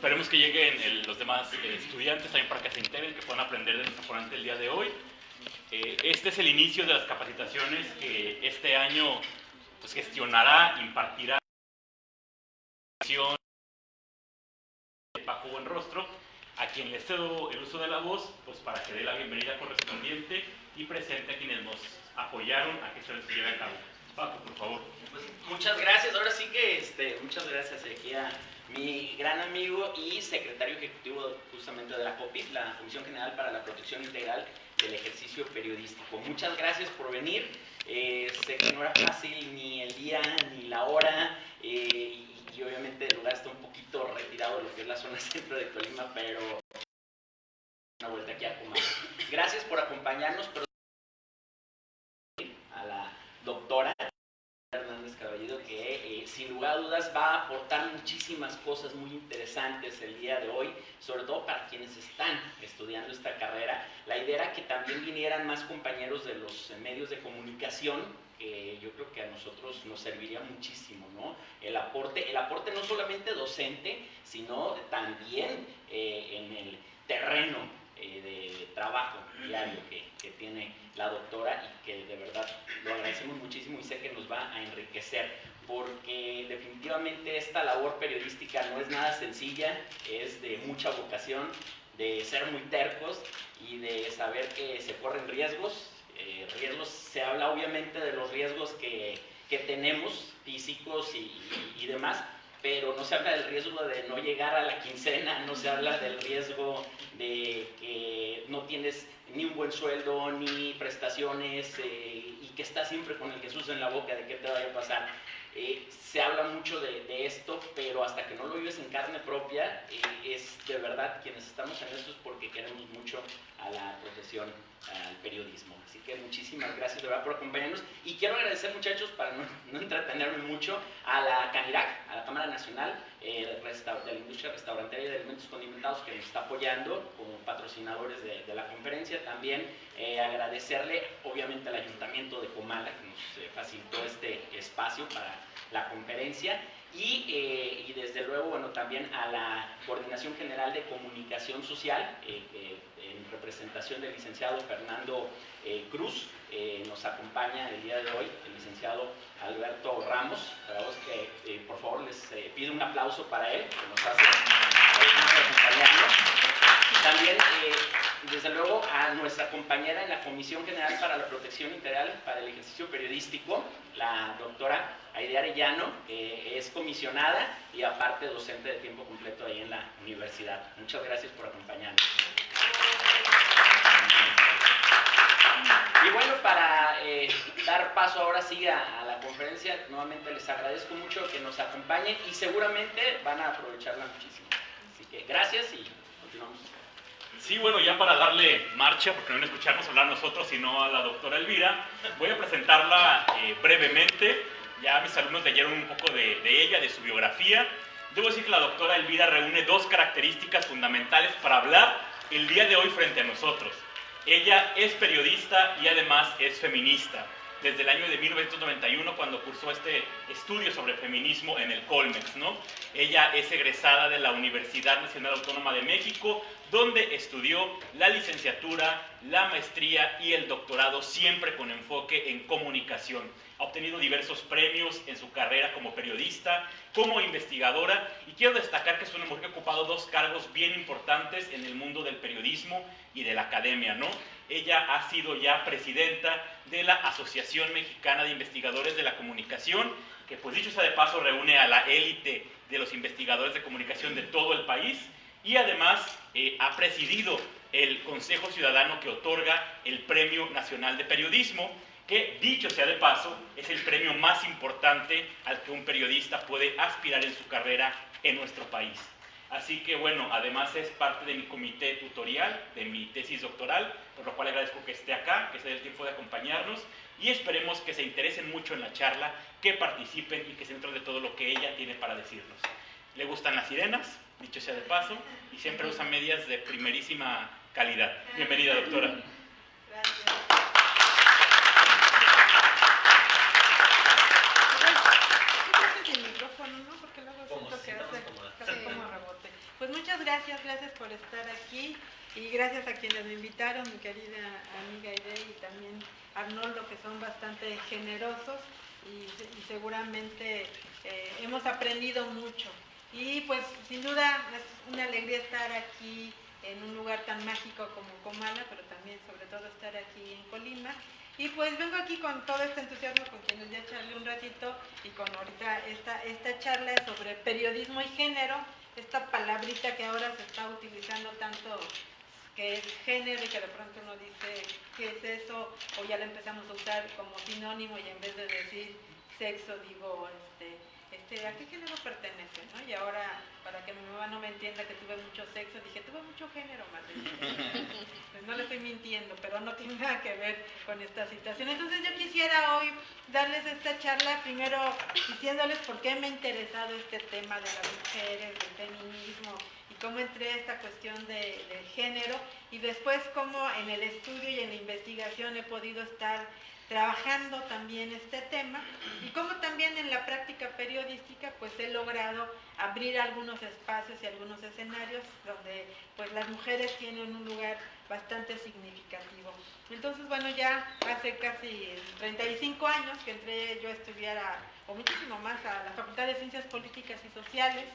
esperemos que lleguen los demás estudiantes también para que se integren, que puedan aprender de nuestro ponente el día de hoy. Este es el inicio de las capacitaciones que este año pues, gestionará, impartirá Paco Buenrostro, a quien le cedo el uso de la voz pues, para que dé la bienvenida correspondiente y presente a quienes nos apoyaron a que se les lleve a cabo. Paco, por favor. Pues, muchas gracias, ahora sí que muchas gracias aquí a mi gran amigo y secretario ejecutivo justamente de la COPIP, la Comisión General para la Protección Integral del Ejercicio Periodístico. Muchas gracias por venir, sé que no era fácil ni el día ni la hora, y obviamente el lugar está un poquito retirado de lo que es la zona centro de Colima, pero una vuelta aquí a Comala. Gracias por acompañarnos, pero a la doctora Hernández Caballero, que sin lugar a dudas va a aportar muchísimas cosas muy interesantes el día de hoy, sobre todo para quienes están estudiando esta carrera. La idea era que también vinieran más compañeros de los medios de comunicación, que yo creo que a nosotros nos serviría muchísimo, ¿no? El aporte no solamente docente, sino también en el terreno de trabajo diario que tiene la doctora, y que de verdad lo agradecemos muchísimo y sé que nos va a enriquecer, porque definitivamente esta labor periodística no es nada sencilla, es de mucha vocación, de ser muy tercos y de saber que se corren riesgos. Se habla obviamente de los riesgos que tenemos, físicos y demás, pero no se habla del riesgo de no llegar a la quincena, no se habla del riesgo de que no tienes ni un buen sueldo, ni prestaciones, y que estás siempre con el Jesús en la boca de qué te vaya a pasar. Se habla mucho de esto, pero hasta que no lo vives en carne propia, es de verdad, quienes estamos en esto es porque queremos mucho a la profesión, al periodismo. Así que muchísimas gracias de verdad por acompañarnos, y quiero agradecer, muchachos, para no entretenerme mucho, a la CANIRAC, a la Cámara Nacional de la Industria Restaurantera y de Alimentos Condimentados, que nos está apoyando como patrocinadores de la conferencia. También agradecerle obviamente al Ayuntamiento de Comala, que nos facilitó este espacio para la conferencia, y desde luego, bueno, también a la Coordinación General de Comunicación Social, en representación del licenciado Fernando Cruz. Nos acompaña el día de hoy el licenciado Alberto Ramos, que por favor les pido un aplauso para él, que nos hace acompañarnos. También, desde luego, a nuestra compañera en la Comisión General para la Protección Integral para el Ejercicio Periodístico, la doctora Aide Arellano, que es comisionada y aparte docente de tiempo completo ahí en la universidad. Muchas gracias por acompañarnos. Y bueno, para dar paso ahora sí a la conferencia, nuevamente les agradezco mucho que nos acompañen y seguramente van a aprovecharla muchísimo. Así que gracias y continuamos. Sí, bueno, ya para darle marcha, porque no escucharnos hablar nosotros, sino a la doctora Elvira, voy a presentarla brevemente. Ya mis alumnos leyeron un poco de ella, de su biografía. Debo decir que la doctora Elvira reúne dos características fundamentales para hablar el día de hoy frente a nosotros. Ella es periodista y además es feminista. Desde el año de 1991, cuando cursó este estudio sobre feminismo en el Colmex, ¿no? Ella es egresada de la Universidad Nacional Autónoma de México, donde estudió la licenciatura, la maestría y el doctorado, siempre con enfoque en comunicación. Ha obtenido diversos premios en su carrera como periodista, como investigadora, y quiero destacar que es una mujer que ha ocupado dos cargos bien importantes en el mundo del periodismo y de la academia, ¿no? Ella ha sido ya presidenta de la Asociación Mexicana de Investigadores de la Comunicación, que pues dicho sea de paso reúne a la élite de los investigadores de comunicación de todo el país, y además ha presidido el Consejo Ciudadano que otorga el Premio Nacional de Periodismo, que dicho sea de paso es el premio más importante al que un periodista puede aspirar en su carrera en nuestro país. Así que bueno, además es parte de mi comité tutorial, de mi tesis doctoral, por lo cual agradezco que esté acá, que se dé el tiempo de acompañarnos, y esperemos que se interesen mucho en la charla, que participen y que se entren de todo lo que ella tiene para decirnos. Le gustan las sirenas, dicho sea de paso, y siempre usa medias de primerísima calidad. Bienvenida, doctora. Gracias. El micrófono, ¿no? Porque luego siento que hace casi como rebote. Pues muchas gracias por estar aquí y gracias a quienes me invitaron, mi querida amiga Aide y también Arnoldo, que son bastante generosos y seguramente hemos aprendido mucho. Y pues sin duda es una alegría estar aquí en un lugar tan mágico como Comala, pero también sobre todo estar aquí en Colima. Y pues vengo aquí con todo este entusiasmo con quienes ya charlé un ratito y con ahorita esta charla sobre periodismo y género, esta palabrita que ahora se está utilizando tanto, que es género y que de pronto uno dice ¿qué es eso? O ya la empezamos a usar como sinónimo y en vez de decir sexo digo ¿a qué género pertenece? ¿No? Y ahora, para que mi mamá no me entienda que tuve mucho sexo, dije, tuve mucho género, madre. Pues no le estoy mintiendo, pero no tiene nada que ver con esta situación. Entonces yo quisiera hoy darles esta charla, primero diciéndoles por qué me ha interesado este tema de las mujeres, del feminismo, y cómo entré a esta cuestión del género, y después cómo en el estudio y en la investigación he podido estar trabajando también este tema y como también en la práctica periodística pues he logrado abrir algunos espacios y algunos escenarios donde pues las mujeres tienen un lugar bastante significativo. Entonces bueno, ya hace casi 35 años que entré yo a estudiar o muchísimo más a la Facultad de Ciencias Políticas y Sociales.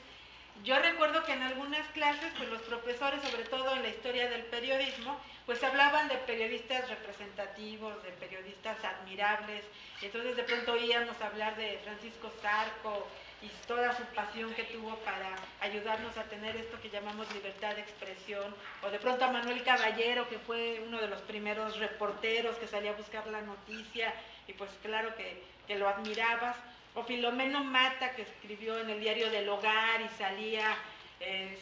Yo recuerdo que en algunas clases, pues los profesores, sobre todo en la historia del periodismo, pues hablaban de periodistas representativos, de periodistas admirables, y entonces de pronto oíamos hablar de Francisco Zarco y toda su pasión que tuvo para ayudarnos a tener esto que llamamos libertad de expresión, o de pronto a Manuel Caballero, que fue uno de los primeros reporteros que salía a buscar la noticia, y pues claro que lo admirabas. O Filomeno Mata, que escribió en el diario del Hogar y salía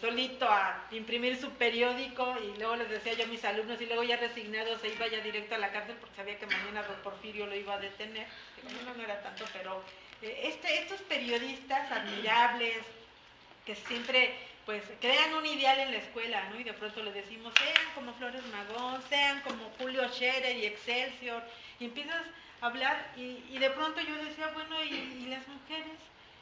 solito a imprimir su periódico y luego les decía yo a mis alumnos y luego ya resignado se iba ya directo a la cárcel porque sabía que mañana don Porfirio lo iba a detener. No era tanto, pero estos periodistas admirables que siempre pues crean un ideal en la escuela, ¿no? Y de pronto les decimos, sean como Flores Magón, sean como Julio Scherer y Excelsior, y empiezas a hablar y de pronto yo decía, bueno, ¿y las mujeres?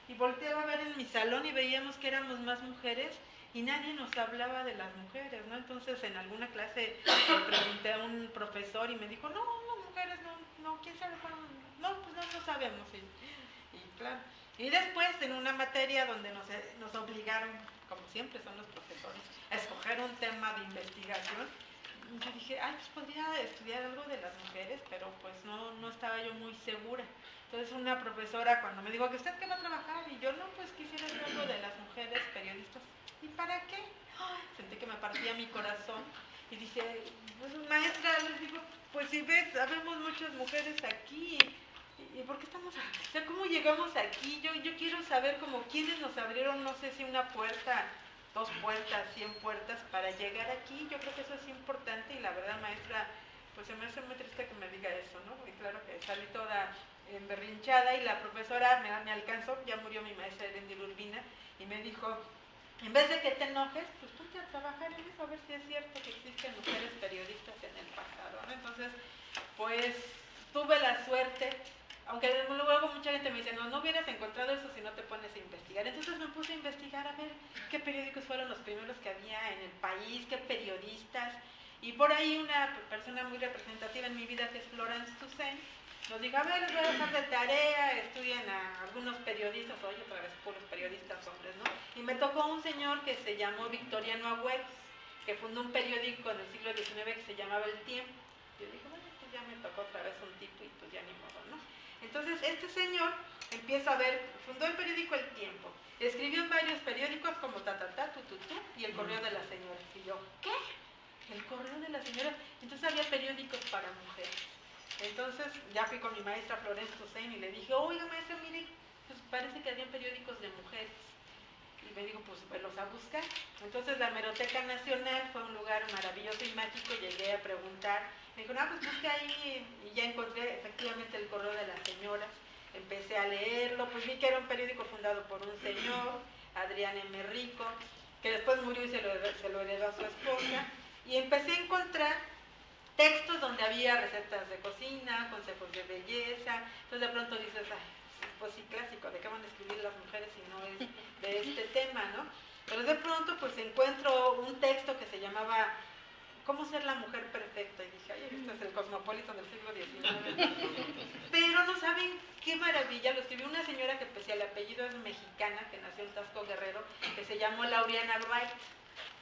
Y volteaba a ver en mi salón y veíamos que éramos más mujeres y nadie nos hablaba de las mujeres, ¿no? Entonces en alguna clase le pregunté a un profesor y me dijo, no, las mujeres no, ¿quién sabe cuándo? No, pues no sabemos. Y claro. Y después en una materia donde nos obligaron, como siempre son los profesores, a escoger un tema de investigación, yo dije, pues podría estudiar algo de las mujeres, pero pues no estaba yo muy segura. Entonces una profesora cuando me dijo, ¿que usted qué va a trabajar? Y yo, no, pues quisiera hacer algo de las mujeres periodistas. ¿Y para qué? Sentí que me partía mi corazón y dije, pues maestra, les digo, pues si ves, habemos muchas mujeres aquí. ¿Y por qué estamos aquí? O sea, ¿cómo llegamos aquí? Yo quiero saber como quiénes nos abrieron, no sé si una puerta, 2 puertas, 100 puertas para llegar aquí. Yo creo que eso es importante y la verdad, maestra, pues se me hace muy triste que me diga eso, ¿no? Porque claro que salí toda emberrinchada y la profesora me alcanzó, ya murió mi maestra Erendir Urbina, y me dijo, en vez de que te enojes, pues ponte a trabajar en eso, a ver si es cierto que existen mujeres periodistas en el pasado, ¿no? Entonces, pues tuve la suerte. Aunque luego mucha gente me dice, no hubieras encontrado eso si no te pones a investigar. Entonces me puse a investigar a ver qué periódicos fueron los primeros que había en el país, qué periodistas. Y por ahí una persona muy representativa en mi vida, que es Florence Toussaint, nos dijo, a ver, les voy a dejar de tarea, estudien a algunos periodistas, oye, otra vez puros periodistas hombres, ¿no? Y me tocó un señor que se llamó Victoriano Agüeros, que fundó un periódico en el siglo XIX que se llamaba El Tiempo. Yo dije, bueno, pues ya me tocó otra vez un tipo y pues ya ni modo, ¿no? Entonces este señor empieza a ver, fundó el periódico El Tiempo, escribió en varios periódicos como y El Correo de las Señoras. Y yo, ¿qué? El Correo de las Señoras. Entonces había periódicos para mujeres. Entonces ya fui con mi maestra Florence Toussaint y le dije, oiga maestra, mire, pues parece que habían periódicos de mujeres. Y me dijo, pues velos a buscar. Entonces la Hemeroteca Nacional fue un lugar maravilloso y mágico, llegué a preguntar. Me dijo, no, pues busca ahí, y ya encontré efectivamente El Correo de las Señoras. Empecé a leerlo, pues vi que era un periódico fundado por un señor, Adrián M. Rico, que después murió y se lo heredó a su esposa. Y empecé a encontrar textos donde había recetas de cocina, consejos de belleza. Entonces de pronto dices, ay, pues sí, clásico, ¿de qué van a escribir las mujeres si no es de este tema, no? Pero de pronto pues encuentro un texto que se llamaba ¿Cómo ser la mujer perfecta? Y dije, ay, este es el Cosmopolitan del siglo XIX. Pero no saben qué maravilla, lo escribió una señora que pese al apellido es mexicana, que nació en Tasco Guerrero, que se llamó Laureana Wright.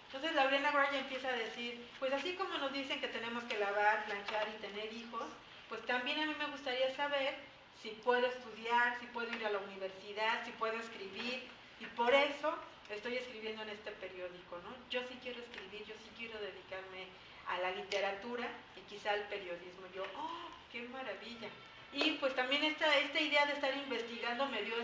Entonces Laureana Wright empieza a decir, pues así como nos dicen que tenemos que lavar, planchar y tener hijos, pues también a mí me gustaría saber si puedo estudiar, si puedo ir a la universidad, si puedo escribir, y por eso estoy escribiendo en este periódico, ¿no? Yo sí quiero escribir, yo sí quiero dedicarme a la literatura y quizá al periodismo. Yo, ¡oh, qué maravilla! Y pues también esta idea de estar investigando me dio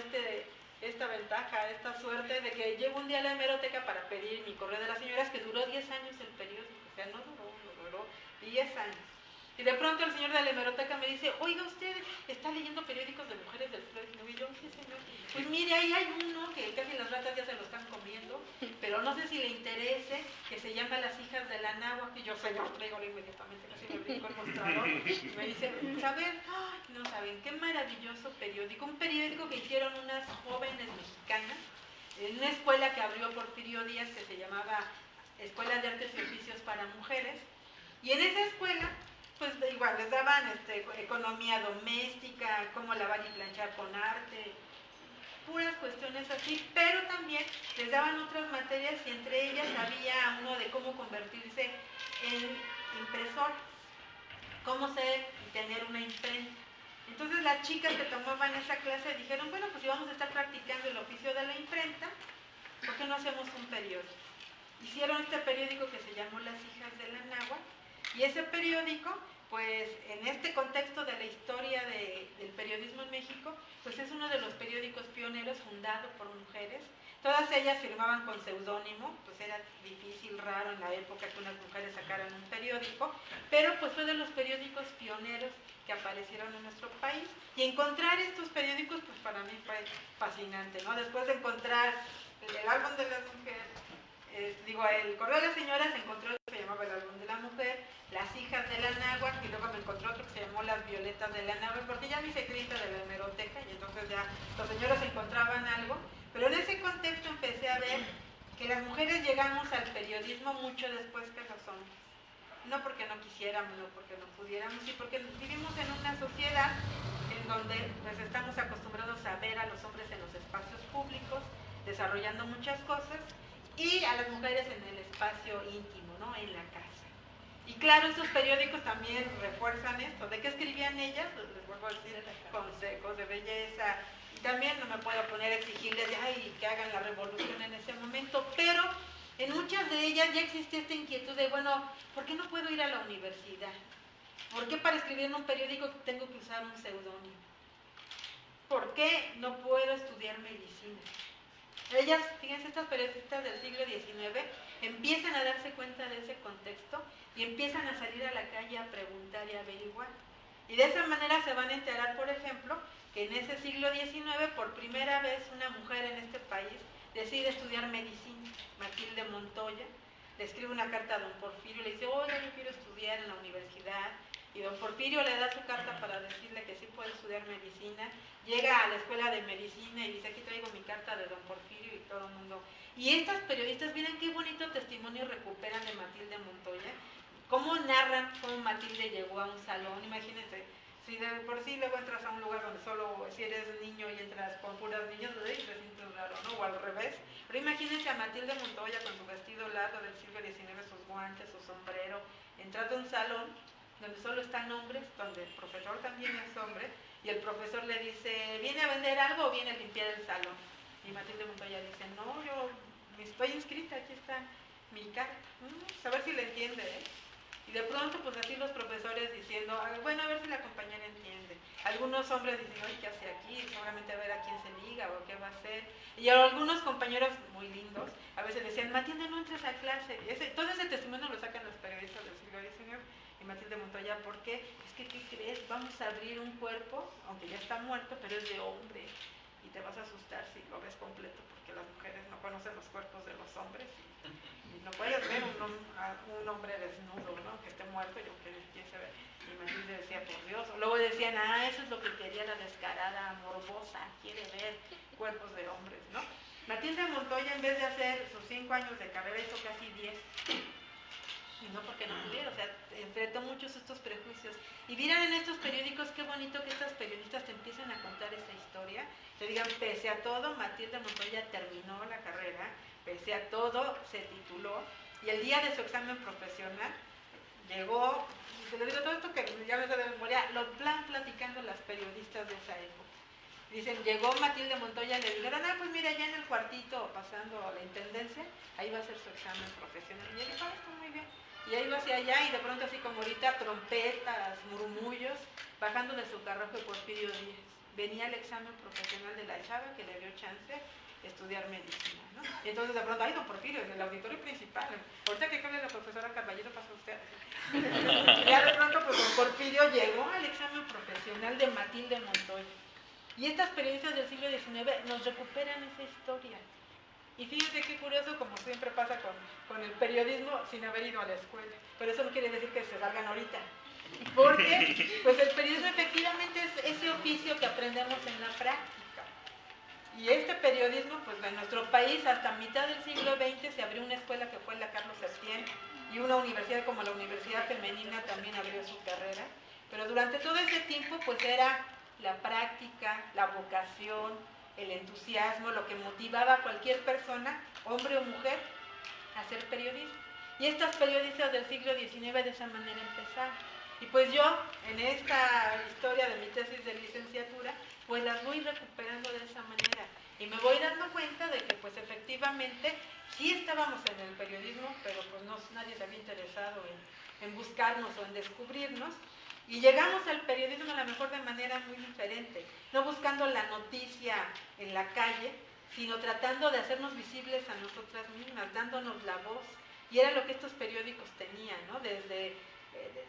esta ventaja, esta suerte de que llego un día a la hemeroteca para pedir mi correo de las señoras, que duró 10 años el periódico, o sea, no duró 10 años. Y de pronto el señor de la hemeroteca me dice, oiga, usted está leyendo periódicos de mujeres del siglo XIX. Y yo, sí, señor. Pues mire, ahí hay uno que casi las ratas ya se lo están comiendo, pero no sé si le interese, que se llama Las hijas de la Náhuatl. Y yo, señor, tráigalo inmediatamente, casi me brinco el mostrador. Y me dice, a ver, no saben, qué maravilloso periódico. Un periódico que hicieron unas jóvenes mexicanas en una escuela que abrió Porfirio Díaz, que se llamaba Escuela de Artes y Oficios para Mujeres. Y en esa escuela pues igual les daban economía doméstica, cómo lavar y planchar con arte, puras cuestiones así, pero también les daban otras materias y entre ellas había uno de cómo convertirse en impresor, cómo ser y tener una imprenta. Entonces las chicas que tomaban esa clase dijeron, bueno, pues si vamos a estar practicando el oficio de la imprenta, ¿por qué no hacemos un periódico? Hicieron este periódico que se llamó Las hijas de la Náhuatl. Y ese periódico, pues en este contexto de la historia del periodismo en México, pues es uno de los periódicos pioneros fundado por mujeres. Todas ellas firmaban con seudónimo, pues era difícil, raro en la época que unas mujeres sacaran un periódico, pero pues fue de los periódicos pioneros que aparecieron en nuestro país. Y encontrar estos periódicos, pues para mí fue fascinante, ¿no? Después de encontrar el álbum de las mujeres, el correo de las señoras, encontró otro que se llamaba el álbum de la mujer, Las hijas de la Náhuatl, y luego me encontró otro que se llamó Las violetas de la Náhuatl, porque ya me hice cliente de la hemeroteca y entonces ya los señores encontraban algo, pero en ese contexto empecé a ver que las mujeres llegamos al periodismo mucho después que los hombres, no porque no quisiéramos, no porque no pudiéramos, y porque vivimos en una sociedad en donde pues estamos acostumbrados a ver a los hombres en los espacios públicos desarrollando muchas cosas y a las mujeres en el espacio íntimo, ¿no? En la casa. Y claro, estos periódicos también refuerzan esto. ¿De qué escribían ellas? Pues les vuelvo a decir, consejos de belleza. Y también no me puedo poner a exigirles que hagan la revolución en ese momento, pero en muchas de ellas ya existía esta inquietud de, bueno, ¿por qué no puedo ir a la universidad? ¿Por qué para escribir en un periódico tengo que usar un seudónimo? ¿Por qué no puedo estudiar medicina? Ellas, fíjense, estas periodistas del siglo XIX empiezan a darse cuenta de ese contexto y empiezan a salir a la calle a preguntar y a averiguar. Y de esa manera se van a enterar, por ejemplo, que en ese siglo XIX, por primera vez, una mujer en este país decide estudiar medicina, Matilde Montoya, le escribe una carta a don Porfirio y le dice, oye, yo quiero estudiar en la universidad. Y don Porfirio le da su carta para decirle que sí puede estudiar medicina. Llega a la escuela de medicina y dice, aquí traigo mi carta de don Porfirio, y todo el mundo. Y estas periodistas, miren qué bonito testimonio recuperan de Matilde Montoya, cómo narran cómo Matilde llegó a un salón. Imagínense, si de por sí luego entras a un lugar donde solo, si eres niño y entras con puras niñas, te sientes raro, ¿no? O al revés. Pero imagínense a Matilde Montoya con su vestido largo del siglo XIX, sus guantes, su sombrero, entrando a un salón donde solo están hombres, donde el profesor también es hombre, y el profesor le dice, ¿viene a vender algo o viene a limpiar el salón? Y Matilde Montoya dice, no, yo estoy inscrita, aquí está mi carta. A ver si le entiende, ¿eh? Y de pronto, pues así los profesores diciendo, bueno, a ver si la compañera entiende. Algunos hombres dicen, oye, ¿qué hace aquí? Seguramente a ver a quién se liga o qué va a hacer. Y algunos compañeros muy lindos, a veces decían, Matilde, no entres a clase. Todo ese testimonio lo sacan los periodistas del siglo XIX. Y Matilde Montoya, ¿por qué? Es que, ¿qué crees? Vamos a abrir un cuerpo, aunque ya está muerto, pero es de hombre. Y te vas a asustar si lo ves completo, porque las mujeres no conocen los cuerpos de los hombres. Y no puedes ver un hombre desnudo, ¿no? Que esté muerto y aunque empiece a ver. Y Matilde decía, por Dios. Luego decían, eso es lo que quería la descarada morbosa, quiere ver cuerpos de hombres, ¿no? Matilde Montoya, en vez de hacer sus 5 años de carrera, hizo casi 10. Y no porque no pudiera, o sea, enfrentó muchos estos prejuicios. Y miran en estos periódicos, qué bonito que estas periodistas te empiecen a contar esa historia. Te digan, pese a todo, Matilde Montoya terminó la carrera, pese a todo, se tituló. Y el día de su examen profesional, llegó, te lo digo todo esto que ya me sé de memoria, lo van platicando las periodistas de esa época. Dicen, llegó Matilde Montoya, le dijeron, pues mira, ya en el cuartito, pasando a la intendencia, ahí va a hacer su examen profesional. Y ella dijo, está muy bien. Y ahí iba hacia allá y de pronto así como ahorita, trompetas, murmullos, bajando de su carruaje Porfirio Díaz. Venía el examen profesional de la chava que le dio chance de estudiar medicina, ¿no? Y entonces de pronto, don Porfirio, en el auditorio principal, ahorita que cabe la profesora Carballero, pasa usted. Ya de pronto, pues don Porfirio llegó al examen profesional de Matilde Montoya. Y estas periodistas del siglo XIX nos recuperan esa historia. Y fíjense qué curioso, como siempre pasa con el periodismo, sin haber ido a la escuela. Pero eso no quiere decir que se salgan ahorita. Porque pues el periodismo efectivamente es ese oficio que aprendemos en la práctica. Y este periodismo, pues en nuestro país, hasta mitad del siglo XX se abrió una escuela que fue la Carlos Septién, y una universidad como la Universidad Femenina también abrió su carrera. Pero durante todo ese tiempo, pues era la práctica, la vocación, el entusiasmo, lo que motivaba a cualquier persona, hombre o mujer, a hacer periodismo. Y estas periodistas del siglo XIX de esa manera empezaron. Y pues yo, en esta historia de mi tesis de licenciatura, pues las voy recuperando de esa manera. Y me voy dando cuenta de que pues efectivamente sí estábamos en el periodismo, pero pues nadie se había interesado en buscarnos o en descubrirnos. Y llegamos al periodismo a lo mejor de manera muy diferente, no buscando la noticia en la calle, sino tratando de hacernos visibles a nosotras mismas, dándonos la voz. Y era lo que estos periódicos tenían, ¿no? Desde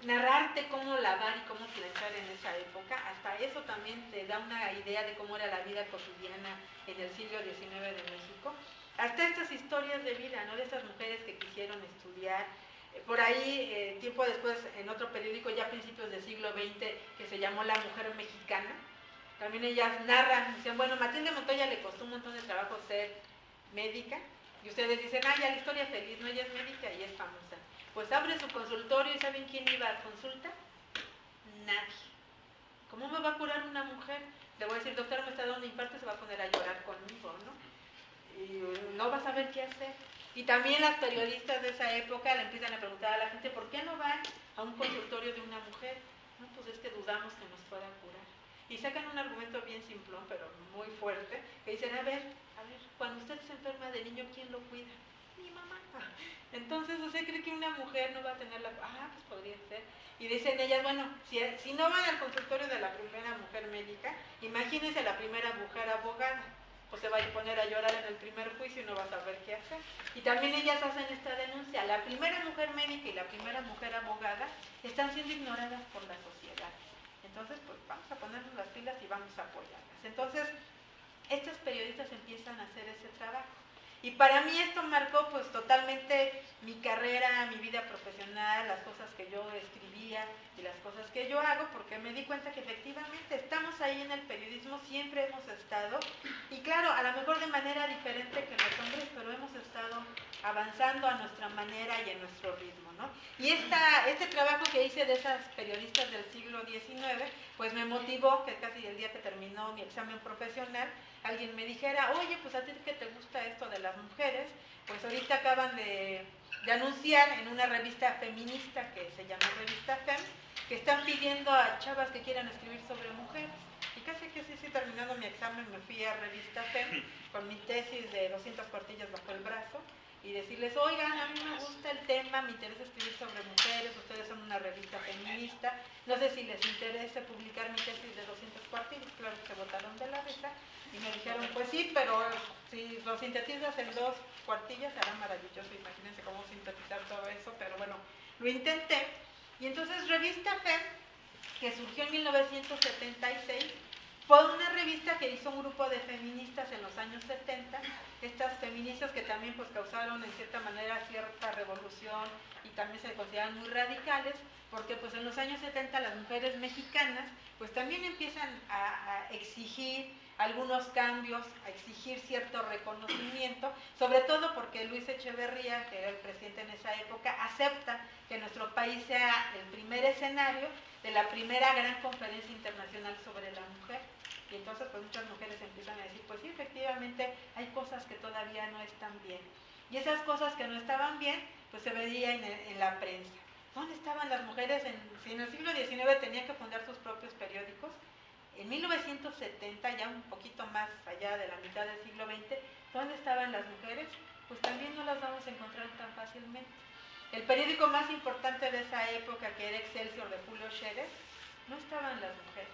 narrarte cómo lavar y cómo planchar en esa época, hasta eso también te da una idea de cómo era la vida cotidiana en el siglo XIX de México. Hasta estas historias de vida, ¿no? De estas mujeres que quisieron estudiar. Por ahí, tiempo después, en otro periódico, ya a principios del siglo XX, que se llamó La Mujer Mexicana, también ellas narran, dicen, bueno, Matilde Montoya le costó un montón de trabajo ser médica, y ustedes dicen, ya la historia feliz, no, ella es médica y es famosa. Pues abre su consultorio y ¿saben quién iba a consulta? Nadie. ¿Cómo me va a curar una mujer? Le voy a decir, doctora, me está dando un infarto, se va a poner a llorar conmigo, ¿no? Y no va a saber qué hacer. Y también las periodistas de esa época le empiezan a preguntar a la gente, ¿por qué no van a un consultorio de una mujer? No, pues es que dudamos que nos fuera a curar. Y sacan un argumento bien simplón, pero muy fuerte, que dicen, a ver, cuando usted se enferma de niño, ¿quién lo cuida? Mi mamá. Entonces, ¿usted cree que una mujer no va a tener la... pues podría ser. Y dicen ellas, bueno, si no van al consultorio de la primera mujer médica, imagínense la primera mujer abogada. Pues se va a poner a llorar en el primer juicio y no va a saber qué hacer. Y también ellas hacen esta denuncia. La primera mujer médica y la primera mujer abogada están siendo ignoradas por la sociedad. Entonces, pues vamos a ponernos las pilas y vamos a apoyarlas. Entonces, estas periodistas empiezan a hacer ese trabajo. Y para mí esto marcó pues totalmente mi carrera, mi vida profesional, las cosas que yo escribía y las cosas que yo hago, porque me di cuenta que efectivamente estamos ahí en el periodismo, siempre hemos estado, y claro, a lo mejor de manera diferente que los hombres, pero hemos estado avanzando a nuestra manera y en nuestro ritmo, ¿no? Y este trabajo que hice de esas periodistas del siglo XIX, pues me motivó que casi el día que terminó mi examen profesional, alguien me dijera, oye, pues a ti que te gusta esto de las mujeres, pues ahorita acaban de anunciar en una revista feminista que se llama Revista Fem, que están pidiendo a chavas que quieran escribir sobre mujeres. Y casi que sí, terminando mi examen me fui a Revista Fem con mi tesis de 200 cuartillas bajo el brazo y decirles, oigan, a mí me gusta el tema, me interesa escribir sobre mujeres, ustedes son una revista feminista, no sé si les interesa publicar mi tesis de 200 cuartillas, claro que se botaron de la risa, y me dijeron, pues sí, pero si lo sintetizas en 2 cuartillas será maravilloso, imagínense cómo sintetizar todo eso, pero bueno, lo intenté, y entonces Revista FEM, que surgió en 1976, fue una revista que hizo un grupo de feministas en los años 70, estas feministas que también pues causaron en cierta manera cierta revolución y también se consideran muy radicales, porque pues en los años 70 las mujeres mexicanas pues también empiezan a exigir, algunos cambios, a exigir cierto reconocimiento, sobre todo porque Luis Echeverría, que era el presidente en esa época, acepta que nuestro país sea el primer escenario de la primera gran conferencia internacional sobre la mujer. Y entonces pues muchas mujeres empiezan a decir, pues sí, efectivamente hay cosas que todavía no están bien. Y esas cosas que no estaban bien, pues se veía en la prensa. ¿Dónde estaban las mujeres? Si en el siglo XIX tenían que fundar sus propios periódicos, en 1970, ya un poquito más allá de la mitad del siglo XX, ¿dónde estaban las mujeres? Pues también no las vamos a encontrar tan fácilmente. El periódico más importante de esa época, que era Excelsior de Julio Scherer, no estaban las mujeres.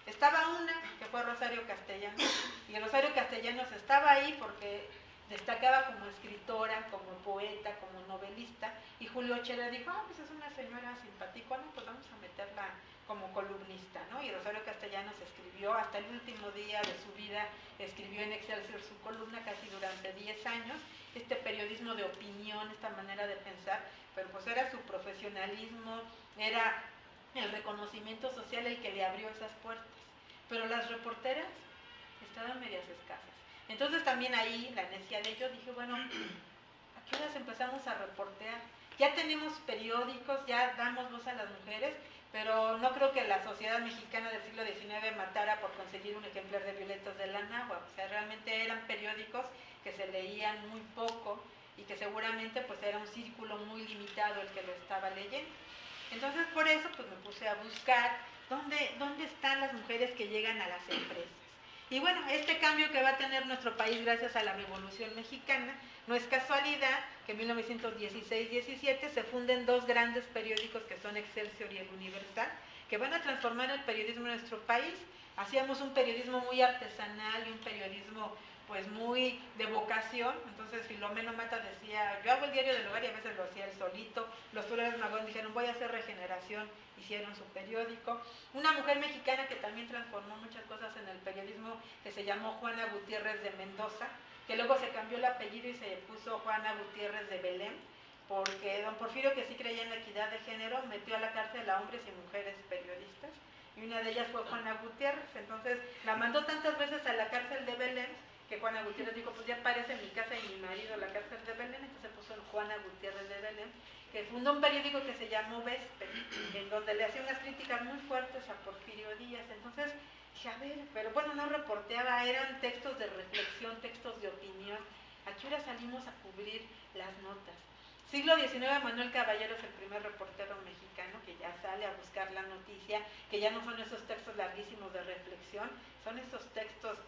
Estaba una, que fue Rosario Castellanos, y Rosario Castellanos estaba ahí porque destacaba como escritora, como poeta, como novelista, y Julio Scherer dijo, pues es una señora simpaticona, pues vamos a meterla como columnista, ¿no? Y Rosario Castellanos escribió, hasta el último día de su vida, escribió en Excelsior su columna casi durante 10 años, este periodismo de opinión, esta manera de pensar, pero pues era su profesionalismo, era el reconocimiento social el que le abrió esas puertas. Pero las reporteras estaban medias escasas. Entonces también ahí, la necesidad de ello, dije, bueno, ¿a qué horas empezamos a reportear? Ya tenemos periódicos, ya damos voz a las mujeres, pero no creo que la sociedad mexicana del siglo XIX matara por conseguir un ejemplar de Violetas de la Náhuatl. O sea, realmente eran periódicos que se leían muy poco y que seguramente pues era un círculo muy limitado el que lo estaba leyendo. Entonces por eso pues me puse a buscar dónde están las mujeres que llegan a las empresas. Y bueno, este cambio que va a tener nuestro país gracias a la Revolución Mexicana, no es casualidad que en 1916-17 se funden dos grandes periódicos que son Excelsior y El Universal, que van a transformar el periodismo en nuestro país. Hacíamos un periodismo muy artesanal y un periodismo pues muy de vocación. Entonces Filomeno Mata decía, yo hago el diario del hogar, y a veces lo hacía él solito. Los Flores Magón dijeron, voy a hacer Regeneración, hicieron su periódico. Una mujer mexicana que también transformó muchas cosas en el periodismo, que se llamó Juana Gutiérrez de Mendoza, que luego se cambió el apellido y se puso Juana Gutiérrez de Belén, porque don Porfirio, que sí creía en la equidad de género, metió a la cárcel a hombres y mujeres periodistas, y una de ellas fue Juana Gutiérrez. Entonces la mandó tantas veces a la cárcel de Belén, que Juana Gutiérrez dijo, pues ya parece mi casa y mi marido la cárcel de Belén. Entonces puso el Juana Gutiérrez de Belén, que fundó un periódico que se llamó Vesper, en donde le hacía unas críticas muy fuertes a Porfirio Díaz. Entonces dije, a ver, pero bueno, no reporteaba, eran textos de reflexión, textos de opinión. ¿A qué hora salimos a cubrir las notas? Siglo XIX, Manuel Caballero es el primer reportero mexicano que ya sale a buscar la noticia, que ya no son esos textos larguísimos de reflexión, son esos textos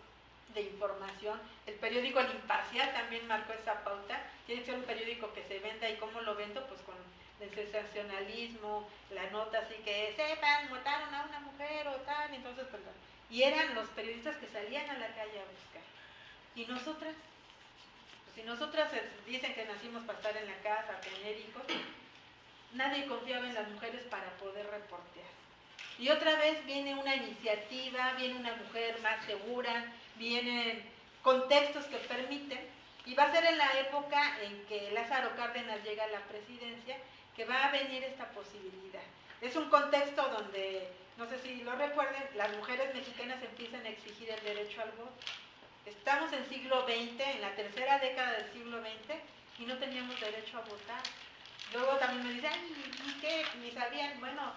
de información. El periódico El Imparcial también marcó esa pauta. Tiene que ser un periódico que se venda, y ¿cómo lo vendo? Pues con el sensacionalismo, la nota así que sepan, mataron a una mujer o tal. Entonces, pues, y eran los periodistas que salían a la calle a buscar. ¿Y nosotras? Pues si nosotras dicen que nacimos para estar en la casa, tener hijos, nadie confiaba en las mujeres para poder reportear. Y otra vez viene una iniciativa, viene una mujer más segura, vienen contextos que permiten, y va a ser en la época en que Lázaro Cárdenas llega a la presidencia que va a venir esta posibilidad. Es un contexto donde, no sé si lo recuerden, las mujeres mexicanas empiezan a exigir el derecho al voto. Estamos en siglo XX, en la tercera década del siglo XX, y no teníamos derecho a votar. Luego también me dicen, ¿y qué? Ni sabían. Bueno,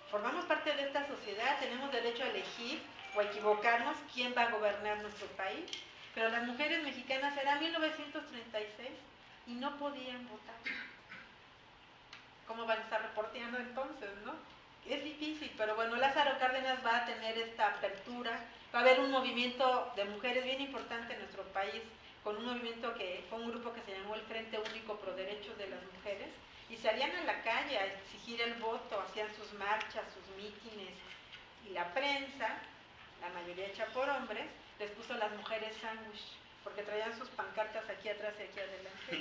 formamos parte de esta sociedad, tenemos derecho a elegir o a equivocarnos quién va a gobernar nuestro país, pero las mujeres mexicanas era 1936 y no podían votar. ¿Cómo van a estar reporteando entonces, no? Es difícil, pero bueno, Lázaro Cárdenas va a tener esta apertura, va a haber un movimiento de mujeres bien importante en nuestro país, con un movimiento que fue un grupo que se llamó el Frente Único Pro Derechos de las Mujeres, y salían a la calle a exigir el voto, hacían sus marchas, sus mítines, y la prensa, la mayoría hecha por hombres, les puso las mujeres sándwich, porque traían sus pancartas aquí atrás y aquí adelante,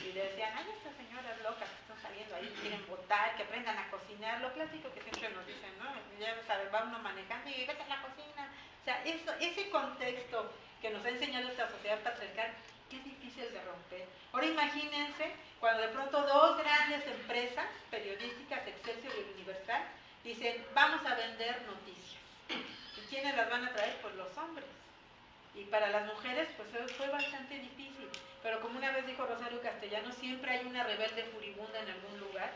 y decían, ay, estas señoras locas que están saliendo ahí, quieren votar, que aprendan a cocinar, lo clásico que siempre nos dicen, ¿no? Ya saben, va uno manejando y vete a la cocina. O sea, ese contexto que nos ha enseñado esta sociedad patriarcal, que es difícil de romper. Ahora imagínense cuando de pronto dos grandes empresas periodísticas, Excelsior y Universal, dicen, vamos a vender noticias. ¿Y ¿quiénes las van a traer? Pues los hombres. Y para las mujeres pues fue bastante difícil. Pero como una vez dijo Rosario Castellanos, siempre hay una rebelde furibunda en algún lugar.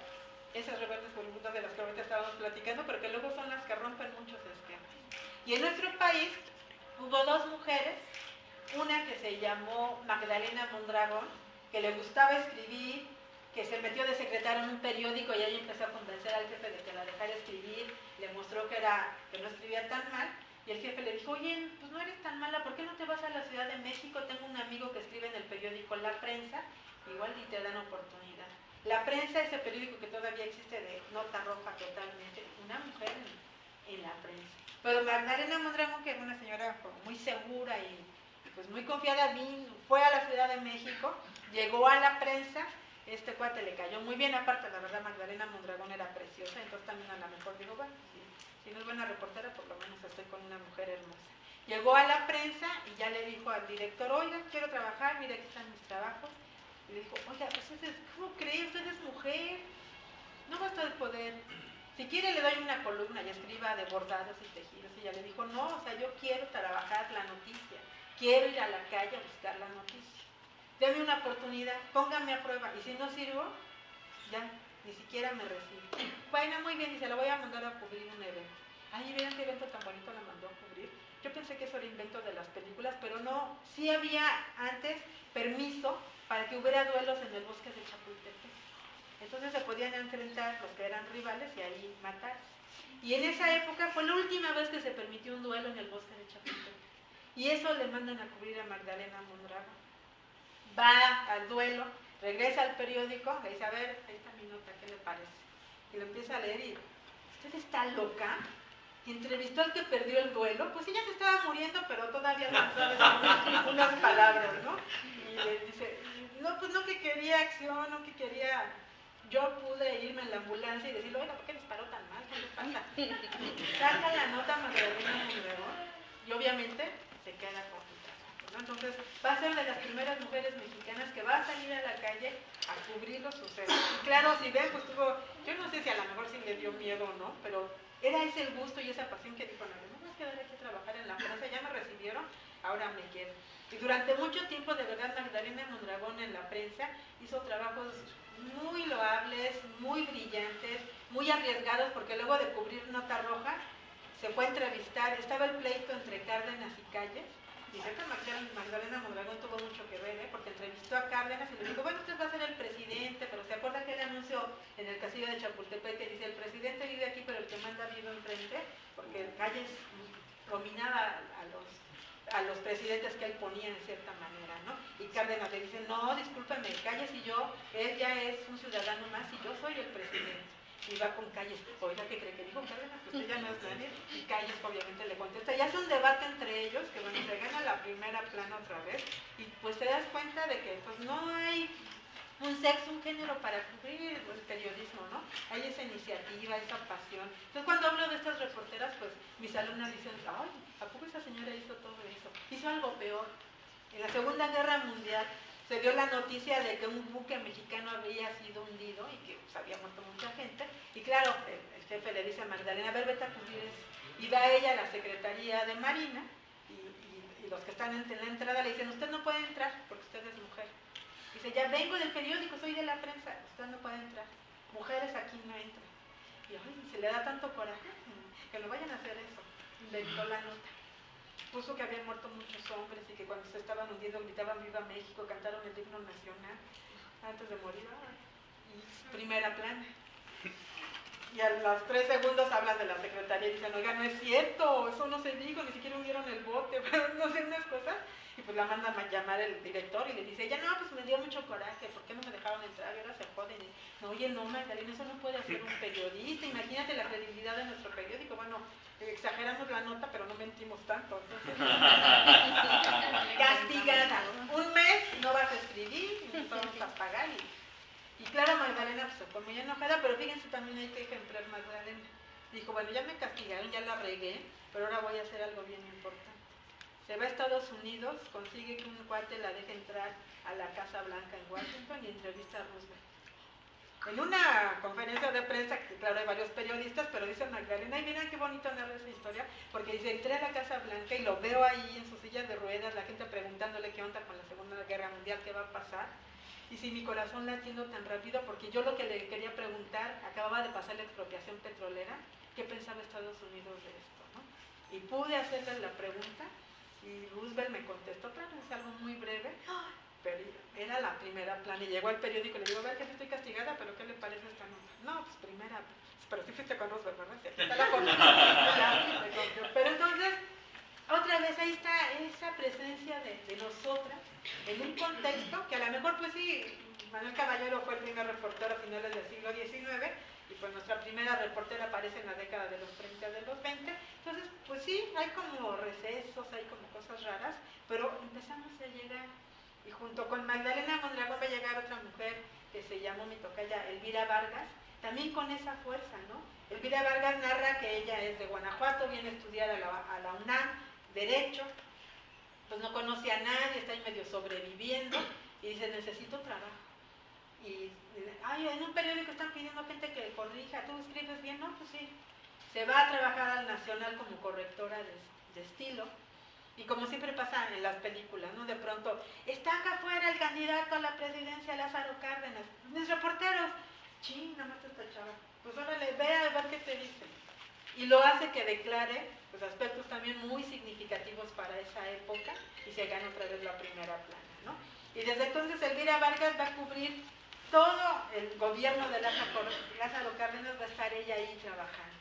Esas rebeldes furibundas de las que ahorita estábamos platicando, pero que luego son las que rompen muchos esquemas. Y en nuestro país hubo dos mujeres, una que se llamó Magdalena Mondragón, que le gustaba escribir, que se metió de secretaria en un periódico y ahí empezó a convencer al jefe de que la dejara escribir, le mostró que no escribía tan mal, y el jefe le dijo, oye, pues no eres tan mala, ¿por qué no te vas a la Ciudad de México? Tengo un amigo que escribe en el periódico La Prensa, igual y te dan oportunidad. La Prensa, ese periódico que todavía existe de nota roja totalmente, una mujer en La Prensa. Pero Magdalena Mondragón, que era una señora muy segura y pues muy confiada, fue a la Ciudad de México, llegó a La Prensa, este cuate le cayó muy bien, aparte la verdad Magdalena Mondragón era preciosa, entonces también a lo mejor digo, bueno, si no es buena reportera, por lo menos estoy con una mujer hermosa. Llegó a La Prensa y ya le dijo al director, oiga, quiero trabajar, mira, aquí están mis trabajos. Y le dijo, oiga, pues ¿cómo cree? Usted es mujer, no va a estar poder. Si quiere le doy una columna y escriba de bordados y tejidos. Y ella le dijo, no, o sea, yo quiero trabajar la noticia, quiero ir a la calle a buscar la noticia. Deme una oportunidad, póngame a prueba, y si no sirvo, ya, ni siquiera me recibe. Bueno, muy bien, y se la voy a mandar a cubrir un evento. Ay, vean qué evento tan bonito la mandó a cubrir. Yo pensé que eso era invento de las películas, pero no, sí había antes permiso para que hubiera duelos en el bosque de Chapultepec. Entonces se podían enfrentar los que eran rivales y ahí matarse. Y en esa época fue la última vez que se permitió un duelo en el bosque de Chapultepec. Y eso le mandan a cubrir a Magdalena Mondragón. Va al duelo, regresa al periódico, le dice, a ver, ahí está mi nota, ¿qué le parece? Y lo empieza a leer y, ¿usted está loca? Entrevistó al que perdió el duelo, pues ella se estaba muriendo, pero todavía no sabe unas palabras, ¿no? Y le dice, no, pues no que quería acción, no que quería... Yo pude irme en la ambulancia y decirle, oiga, ¿por qué disparó tan mal? ¿Qué le pasa? Saca la nota Magdalena Mondragón y obviamente se queda con su trabajo, ¿no? Entonces va a ser de las primeras mujeres mexicanas que va a salir a la calle a cubrir los sucesos. Y claro, si ven, pues tuvo, yo no sé si a lo mejor sí le dio miedo o no, pero era ese el gusto y esa pasión que dijo, no me voy a quedar aquí a trabajar en la prensa, ya me recibieron, ahora me quedo. Y durante mucho tiempo, de verdad, Magdalena Mondragón en la prensa hizo trabajos muy loables, muy brillantes, muy arriesgados, porque luego de cubrir nota roja, se fue a entrevistar, estaba el pleito entre Cárdenas y Calles, y cierto Magdalena Mondragón tuvo mucho que ver, porque entrevistó a Cárdenas y le dijo, bueno, usted va a ser el presidente, pero ¿se acuerda que él anunció en el castillo de Chapultepec que dice, el presidente vive aquí, pero el que manda vive enfrente? Porque Calles dominaba a los presidentes que él ponía en cierta manera, ¿no? Y Cárdenas le dice, no, discúlpeme, Calles y yo, él ya es un ciudadano más y yo soy el presidente. Y va con Calles, oiga, ¿qué cree que dijo Cárdenas? Que usted ya no es nadie. Y Calles obviamente le contesta, y hace un debate entre ellos, que bueno, se gana la primera plana otra vez, y pues te das cuenta de que pues no hay un sexo, un género para cubrir el periodismo, ¿no? Hay esa iniciativa, esa pasión. Entonces cuando hablo de estas reporteras, pues mis alumnas dicen, ay, ¿a poco esa señora hizo todo eso? Hizo algo peor. En la Segunda Guerra Mundial se dio la noticia de que un buque mexicano había sido hundido y que pues, había muerto mucha gente. Y claro, el jefe le dice a Magdalena, a ver, vete a cubrir eso. Y va ella a la Secretaría de Marina y los que están en la entrada le dicen, usted no puede entrar porque usted es mujer. Dice, ya vengo del periódico, soy de la prensa, usted no puede entrar. Mujeres aquí no entran. Y ay, se le da tanto coraje que no vayan a hacer eso. Inventó la nota. Puso que habían muerto muchos hombres y que cuando se estaban hundiendo gritaban Viva México, cantaron el himno nacional antes de morir. Y primera plana. Y a los 3 segundos hablan de la secretaría y dicen, oiga, no es cierto, eso no se dijo, ni siquiera hundieron el bote, no sé, unas cosas. Y pues la mandan a llamar el director y le dice, ella, no, pues me dio mucho coraje, ¿por qué no me dejaron entrar? Y ahora se joden. Y, no, oye, no, Magdalena, eso no puede hacer un periodista, imagínate la credibilidad de nuestro periódico. Bueno, exageramos la nota, pero no mentimos tanto. Entonces, castigada. Un mes no vas a escribir, y vamos a pagar. Y claro, Magdalena pues, se fue muy enojada, pero fíjense también hay que ejemplar Magdalena. Dijo, bueno, ya me castigaron, ya la regué, pero ahora voy a hacer algo bien importante. Se va a Estados Unidos, consigue que un cuate la deje entrar a la Casa Blanca en Washington y entrevista a Roosevelt. En una conferencia de prensa, que claro hay varios periodistas, pero dice Magdalena, y mira qué bonito narra esa historia, porque dice, entré a la Casa Blanca y lo veo ahí en su silla de ruedas, la gente preguntándole qué onda con la Segunda Guerra Mundial, qué va a pasar. Y si mi corazón latiendo tan rápido, porque yo lo que le quería preguntar, acababa de pasar la expropiación petrolera, ¿qué pensaba Estados Unidos de esto? ¿No? Y pude hacerle la pregunta, y Roosevelt me contestó, claro, es algo muy breve, pero era la primera plana, y llegó al periódico y le digo, a ver, que estoy castigada, pero ¿qué le parece esta nota? No, pues primera, pero sí fuiste con Roosevelt, ¿verdad? Sí, aquí está la foto. Pero entonces, otra vez ahí está esa presencia de nosotras, en un contexto que a lo mejor, pues sí, Manuel Caballero fue el primer reportero a finales del siglo XIX, y pues nuestra primera reportera aparece en la década de los 30, de los 20, entonces, pues sí, hay como recesos, hay como cosas raras, pero empezamos a llegar. Y junto con Magdalena Mondragón va a llegar otra mujer que se llamó mi tocaya Elvira Vargas, también con esa fuerza, ¿no? Elvira Vargas narra que ella es de Guanajuato, viene a estudiar a la UNAM, Derecho, pues no conoce a nadie, está ahí medio sobreviviendo, y dice, necesito trabajo. Y, ay, en un periódico están pidiendo gente que corrija, ¿tú escribes bien? No, pues sí. Se va a trabajar al Nacional como correctora de estilo. Y como siempre pasa en las películas, ¿no? De pronto, está acá afuera el candidato a la presidencia, Lázaro Cárdenas. Mis reporteros, ching, nada más esta chava. Pues órale, ve a ver qué te dice. Y lo hace que declare pues, aspectos también muy significativos para esa época y se gana otra vez la primera plana, ¿no? Y desde entonces Elvira Vargas va a cubrir todo el gobierno de Lázaro Cárdenas, va a estar ella ahí trabajando.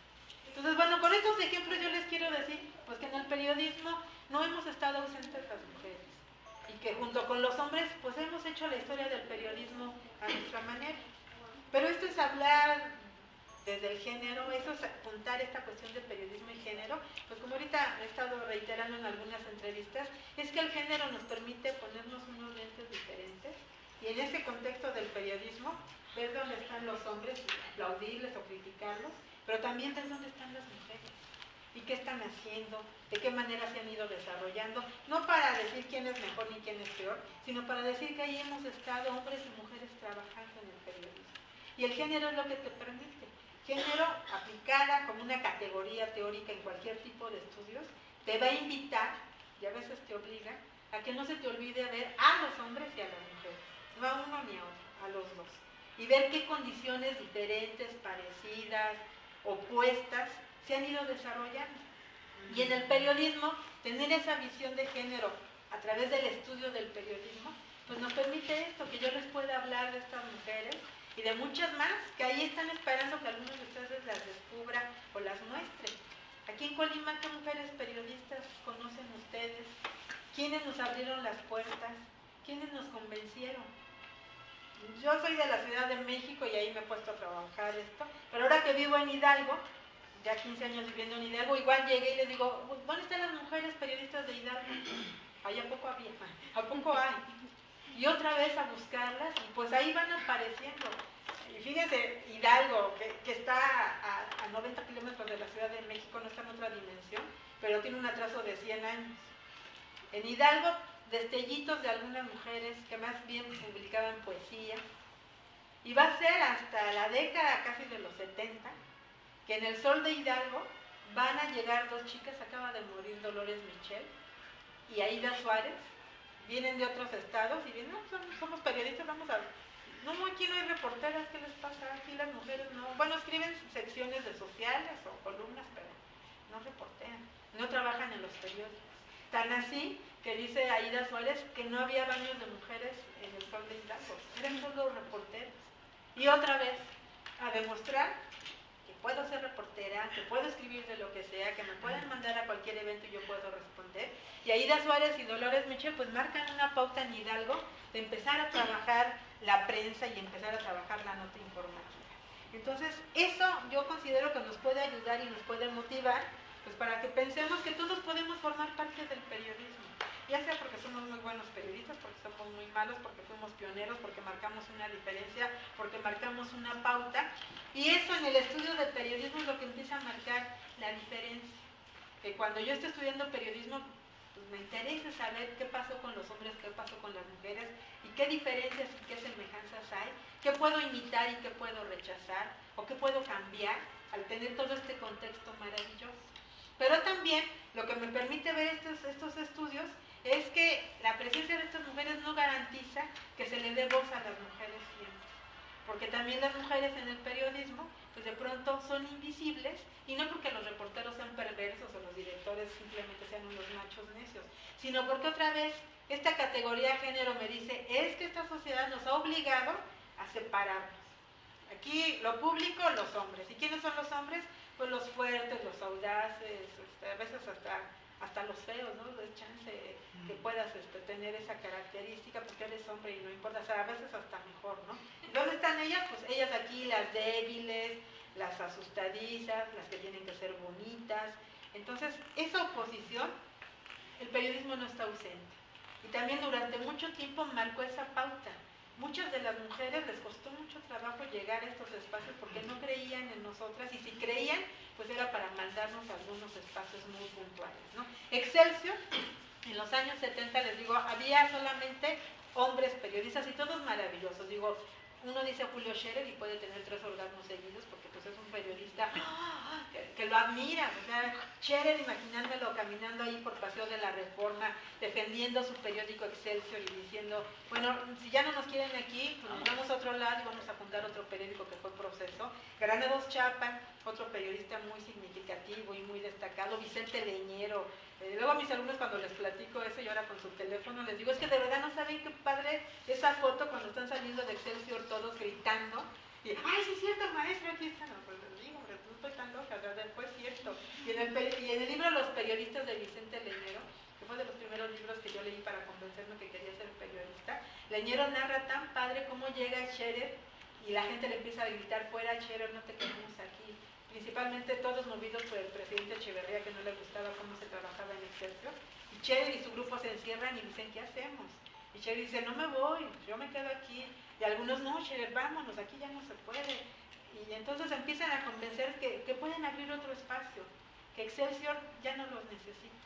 Entonces, bueno, con estos ejemplos yo les quiero decir pues que en el periodismo no hemos estado ausentes las mujeres y que junto con los hombres pues hemos hecho la historia del periodismo a nuestra manera. Pero esto es hablar desde el género, eso es apuntar esta cuestión del periodismo y género, pues como ahorita he estado reiterando en algunas entrevistas, es que el género nos permite ponernos unos lentes diferentes y en ese contexto del periodismo ves dónde están los hombres, aplaudirles o criticarlos, pero también ves dónde están las mujeres y qué están haciendo, de qué manera se han ido desarrollando, no para decir quién es mejor ni quién es peor, sino para decir que ahí hemos estado hombres y mujeres trabajando en el periodismo. Y el género es lo que te permite. Género aplicada como una categoría teórica en cualquier tipo de estudios, te va a invitar, y a veces te obliga, a que no se te olvide ver a los hombres y a las mujeres, no a uno ni a otro, a los dos. Y ver qué condiciones diferentes, parecidas, opuestas, se han ido desarrollando. Y en el periodismo, tener esa visión de género a través del estudio del periodismo, pues nos permite esto, que yo les pueda hablar de estas mujeres y de muchas más, que ahí están esperando que algunos de ustedes las descubran o las muestren. Aquí en Colima, ¿qué mujeres periodistas conocen ustedes? ¿Quiénes nos abrieron las puertas? ¿Quiénes nos convencieron? Yo soy de la Ciudad de México y ahí me he puesto a trabajar esto, pero ahora que vivo en Hidalgo, ya 15 años viviendo en Hidalgo, igual llegué y les digo, ¿dónde están las mujeres periodistas de Hidalgo? Ahí a poco había, a poco hay. Y otra vez a buscarlas, y pues ahí van apareciendo. Y fíjense, Hidalgo, que está a 90 kilómetros de la Ciudad de México, no está en otra dimensión, pero tiene un atraso de 100 años. En Hidalgo, destellitos de algunas mujeres que más bien publicaban poesía, y va a ser hasta la década casi de los 70, que en el Sol de Hidalgo van a llegar dos chicas, acaba de morir Dolores Michel y Aida Suárez, vienen de otros estados y vienen, no, somos periodistas, vamos a... No, aquí no hay reporteras, ¿qué les pasa? Aquí las mujeres no... Bueno, escriben secciones de sociales o columnas, pero no reportean, no trabajan en los periódicos. Tan así que dice Aida Suárez que no había baños de mujeres en el Sol de Hidalgo, eran solo reporteros. Y otra vez, a demostrar que puedo ser reportera, que puedo escribir de lo que sea, que me pueden mandar a cualquier evento y yo puedo responder. Y Aida Suárez y Dolores Michel pues marcan una pauta en Hidalgo de empezar a trabajar la prensa y empezar a trabajar la nota informativa. Entonces, eso yo considero que nos puede ayudar y nos puede motivar pues para que pensemos que todos podemos formar parte del periodismo. Ya sea porque somos muy buenos periodistas, porque somos muy malos, porque fuimos pioneros, porque marcamos una diferencia, porque marcamos una pauta. Y eso en el estudio del periodismo es lo que empieza a marcar la diferencia. Que cuando yo estoy estudiando periodismo, pues me interesa saber qué pasó con los hombres, qué pasó con las mujeres y qué diferencias y qué semejanzas hay, qué puedo imitar y qué puedo rechazar o qué puedo cambiar al tener todo este contexto maravilloso. Pero también lo que me permite ver estos estudios es que la presencia de estas mujeres no garantiza que se le dé voz a las mujeres siempre. Porque también las mujeres en el periodismo, pues de pronto son invisibles, y no porque los reporteros sean perversos o los directores simplemente sean unos machos necios, sino porque otra vez esta categoría género me dice, es que esta sociedad nos ha obligado a separarnos. Aquí lo público, los hombres. ¿Y quiénes son los hombres? Pues los fuertes, los audaces, a veces hasta los feos, ¿no? Es chance que puedas tener esa característica porque eres hombre y no importa, o sea, a veces hasta mejor, ¿no? ¿Dónde están ellas? Pues ellas aquí, las débiles, las asustadizas, las que tienen que ser bonitas. Entonces, esa oposición, el periodismo no está ausente. Y también durante mucho tiempo marcó esa pauta. Muchas de las mujeres les costó mucho trabajo llegar a estos espacios porque no creían en nosotras, y si creían, pues era para mandarnos a algunos espacios muy puntuales, ¿no? Excelsior, en los años 70, les digo, había solamente hombres periodistas y todos maravillosos. Digo, uno dice Julio Scherer y puede tener 3 orgasmos seguidos porque pues es un periodista que lo admira. O sea, Scherer, imaginándomelo caminando ahí por Paseo de la Reforma, defendiendo su periódico Excelsior y diciendo, bueno, si ya no nos quieren aquí, pues nos vamos a otro lado y vamos a fundar otro periódico que fue Proceso. Granados Chapa, otro periodista muy significativo y muy destacado. Vicente Leñero. Luego a mis alumnos, cuando les platico eso y ahora con su teléfono, les digo, es que de verdad no saben qué padre esa foto cuando están saliendo de Excelsior todos gritando y, ay, sí es cierto, maestro, aquí está. No, pues les digo, hombre, no estoy tan loca, después es cierto. Y en el libro Los periodistas de Vicente Leñero, que fue de los primeros libros que yo leí para convencerme que quería ser periodista, Leñero narra tan padre cómo llega Scherer y la gente le empieza a gritar, fuera Scherer, no te queremos aquí. Principalmente todos movidos por el presidente Echeverría, que no le gustaba cómo se trabajaba en Excelsior. Y Scherer y su grupo se encierran y dicen, ¿qué hacemos? Y Scherer dice, no me voy, yo me quedo aquí. Y algunos, no, Scherer, vámonos, aquí ya no se puede. Y entonces empiezan a convencer que pueden abrir otro espacio, que Excelsior ya no los necesita.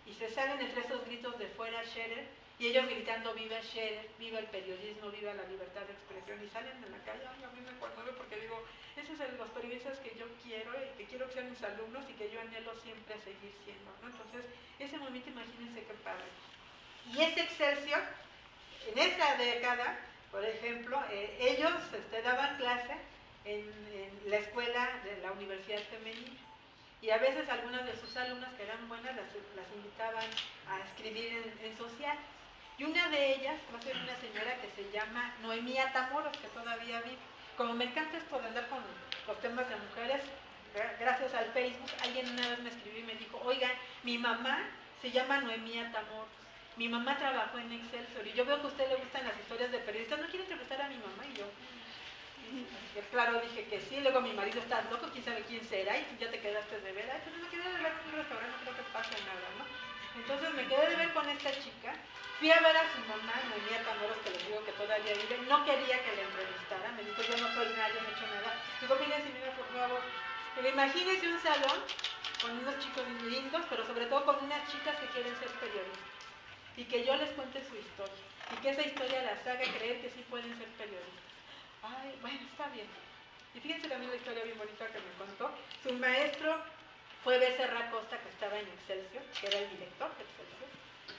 Y se salen entre esos gritos de fuera Scherer, y ellos gritando, viva Scherer, viva el periodismo, viva la libertad de expresión, y salen de la calle. Ay, a mí me conmueve porque digo, esos son los periodistas que yo quiero y que quiero que sean mis alumnos y que yo anhelo siempre seguir siendo, ¿no? Entonces, ese momento, imagínense qué padre. Y ese Excelsior, en esa década, por ejemplo, ellos daban clase en la escuela de la Universidad Femenina. Y a veces algunas de sus alumnas que eran buenas las invitaban a escribir en social. Y una de ellas va a ser una señora que se llama Noemí Atamoros, que todavía vive. Como me encanta esto de andar con los temas de mujeres, gracias al Facebook, alguien una vez me escribió y me dijo, oigan, mi mamá se llama Noemí Atamoros. Mi mamá trabajó en Excelsior y yo veo que a usted le gustan las historias de periodistas. ¿No quiere entrevistar a mi mamá? Y yo, claro, dije que sí. Luego mi marido está loco, quién sabe quién será, y ya te quedaste de ver. Ay, pues me quedé de ver en un restaurante, no creo que pase nada, ¿no? Entonces me quedé de ver con esta chica. Fui a ver a su mamá, Noemí Atamoros, que les digo que todavía vive. No quería que la entrevistara, me dijo, yo no soy nadie, no he hecho nada. Digo, mire señora, por favor. Pero imagínese un salón con unos chicos lindos, pero sobre todo con unas chicas que quieren ser periodistas. Y que yo les cuente su historia. Y que esa historia las haga creer que sí pueden ser periodistas. Ay, bueno, está bien. Y fíjense también la historia bien bonita que me contó. Su maestro fue Becerra Costa, que estaba en Excelsior, que era el director de Excelsior.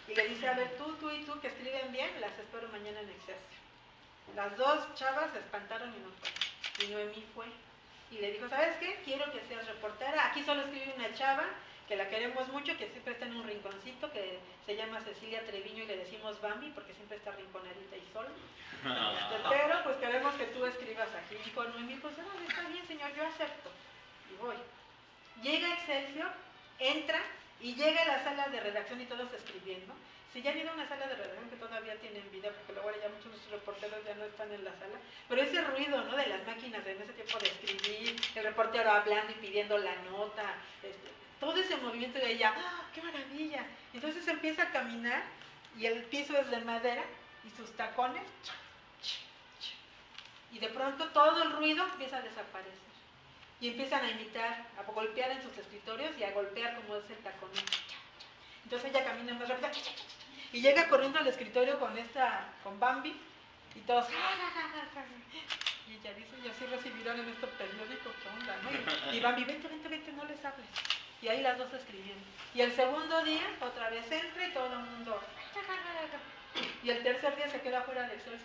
Y le dice, a ver, tú y tú que escriben bien, las espero mañana en Excelsior. Las dos chavas se espantaron y no fueron. Y Noemí fue. Y le dijo, ¿sabes qué? Quiero que seas reportera. Aquí solo escribe una chava, que la queremos mucho, que siempre está en un rinconcito, que se llama Cecilia Treviño y le decimos Bambi, porque siempre está rinconadita y sola. Pero pues queremos que tú escribas aquí. Y con Noemí, pues, está bien señor, yo acepto. Y voy. Llega Excelsior, entra y llega a la sala de redacción y todos escribiendo. Si ya han ido a una sala de redacción que todavía tienen vida, porque luego ya muchos de nuestros reporteros ya no están en la sala, pero ese ruido, ¿no?, de las máquinas en ese tiempo de escribir, el reportero hablando y pidiendo la nota, todo ese movimiento de ella, ¡ah, qué maravilla! Entonces empieza a caminar y el piso es de madera y sus tacones, y de pronto todo el ruido empieza a desaparecer. Y empiezan a imitar, a golpear en sus escritorios y a golpear como es el tacón. Entonces ella camina más rápido y llega corriendo al escritorio con Bambi y todos. Y ella dice, y así recibirán en este periódico, ¿qué onda, no? Y Bambi, vente, no les hables. Y ahí las dos escribiendo. Y el segundo día, otra vez entra y todo el mundo. Y el tercer día se queda fuera del sol.